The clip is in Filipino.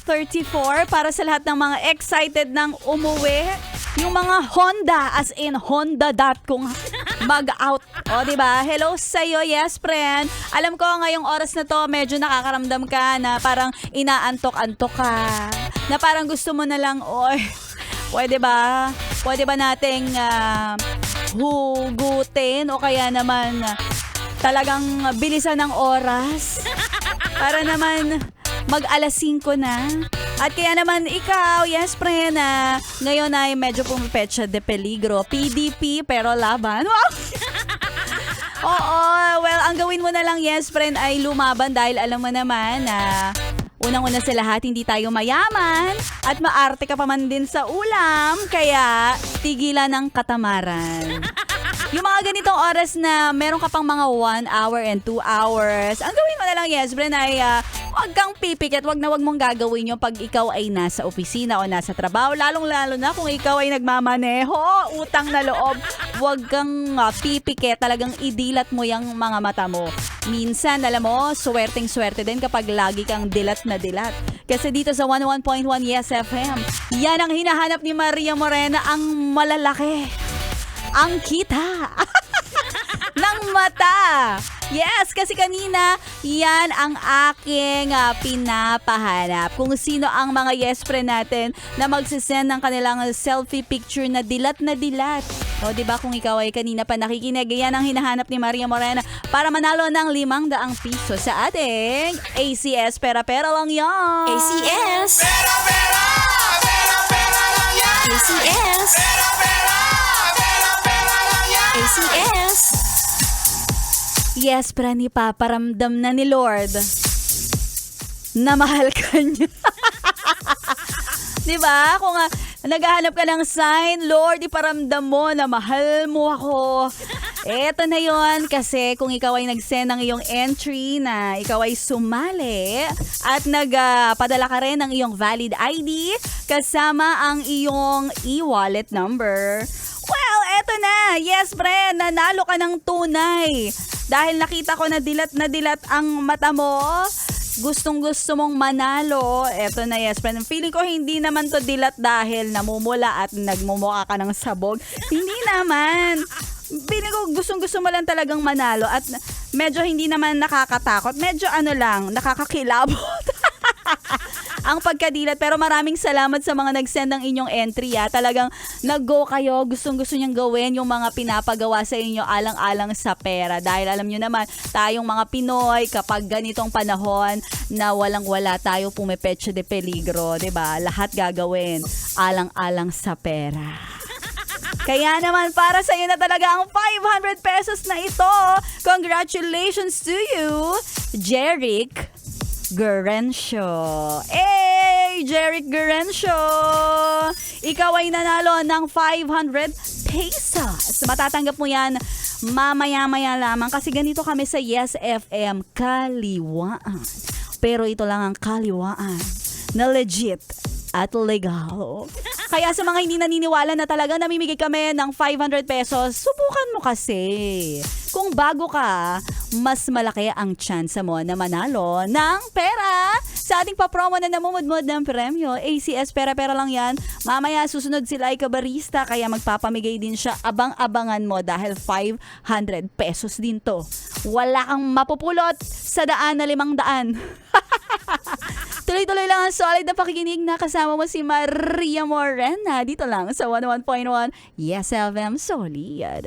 5:34 para sa lahat ng mga excited ng umuwi. Yung mga Honda, as in Honda kung mag-out. O, diba? Hello sa'yo, yes, friend. Alam ko, ngayong oras na to, medyo nakakaramdam ka na parang inaantok-antok ka. Na parang gusto mo na lang, oy, pwede ba? Pwede ba nating hugutin o kaya naman talagang bilisan ng oras para naman mag-alas 5 na. At kaya naman ikaw, yes friend, ngayon ay medyo pumipetsa de peligro. PDP pero laban. Wow! Oo, well, ang gawin mo na lang, yes friend, ay lumaban dahil alam mo naman na unang-una sa lahat, hindi tayo mayaman at maarte ka pa man din sa ulam, kaya tigilan ng katamaran. Yung mga ganitong oras na meron ka pang mga 1 hour and 2 hours, ang gawin mo na lang, yes, Bren, ay huwag kang pipikit, wag mong gagawin yung pag ikaw ay nasa opisina o nasa trabaho, lalong-lalo na kung ikaw ay nagmamaneho, utang na loob, huwag kang pipikit, talagang idilat mo yung mga mata mo. Minsan, alam mo, swerteng-swerte din kapag lagi kang dilat na dilat. Kasi dito sa 101.1 Yes FM, yan ang hinahanap ni Maria Morena, ang malalaki. Ang kita ng mata. Yes, kasi kanina, yan ang aking pinapahanap. Kung sino ang mga yes friend natin na magsisend ng kanilang selfie picture na dilat na dilat. O, diba, kung ikaw ay kanina pa nakikinig, yan ang hinahanap ni Maria Morena para manalo ng 500 piso sa ating ACS. Pera-pera lang yan. ACS. Pera-pera! Pera-pera lang yan! ACS. Pera-pera! Pera-pera lang yan! ACS. Yes, prani, paparamdam na ni Lord na mahal ka niya. Diba? Kung naghahanap ka ng sign, Lord, iparamdam mo na mahal mo ako. Eto na yon, kasi kung ikaw ay nag-send ng iyong entry na ikaw ay sumali at nagpadala ka rin ng iyong valid ID kasama ang iyong e-wallet number. Well, eto na. Yes, Bren, nanalo ka ng tunay. Dahil nakita ko na dilat ang mata mo, gustong-gusto mong manalo. Eto na, yes, friend. Feeling ko hindi naman to dilat dahil namumula at nagmumukha ka ng sabog. Hindi naman. Feeling ko gustong-gusto mo lang talagang manalo at medyo hindi naman nakakatakot. Medyo nakakakilabot. Ang pagkadilat, pero maraming salamat sa mga nag-send ng inyong entry. Talagang nag-go kayo, gustong-gusto niyang gawin yung mga pinapagawa sa inyo alang-alang sa pera. Dahil alam niyo naman, tayong mga Pinoy, kapag ganitong panahon na walang-wala tayo pumipetsa de peligro, 'di ba? Lahat gagawin alang-alang sa pera. Kaya naman, para sa iyo na talaga ang 500 pesos na ito. Congratulations to you, Jeric Gurencio. Hey, Jeric Gurencio! Ikaw ay nanalo ng 500 pesos. Matatanggap mo yan mamaya-maya lamang kasi ganito kami sa Yes FM, kaliwaan. Pero ito lang ang kaliwaan na legit at legal. Kaya sa mga hindi naniniwala na talaga namimigay kami ng 500 pesos, subukan mo kasi. Kung bago ka, mas malaki ang tsansa mo na manalo ng pera sa ating papromo na namumudmud ng premyo. ACS, pera-pera lang yan. Mamaya susunod si Laika Barista, kaya magpapamigay din siya. Abang-abangan mo dahil 500 pesos din to. Wala kang mapupulot sa daan na 500. Tuloy-tuloy lang ang solid na pakikinig na kasama mo si Maria Morena dito lang sa 101.1 Yes FM Solid.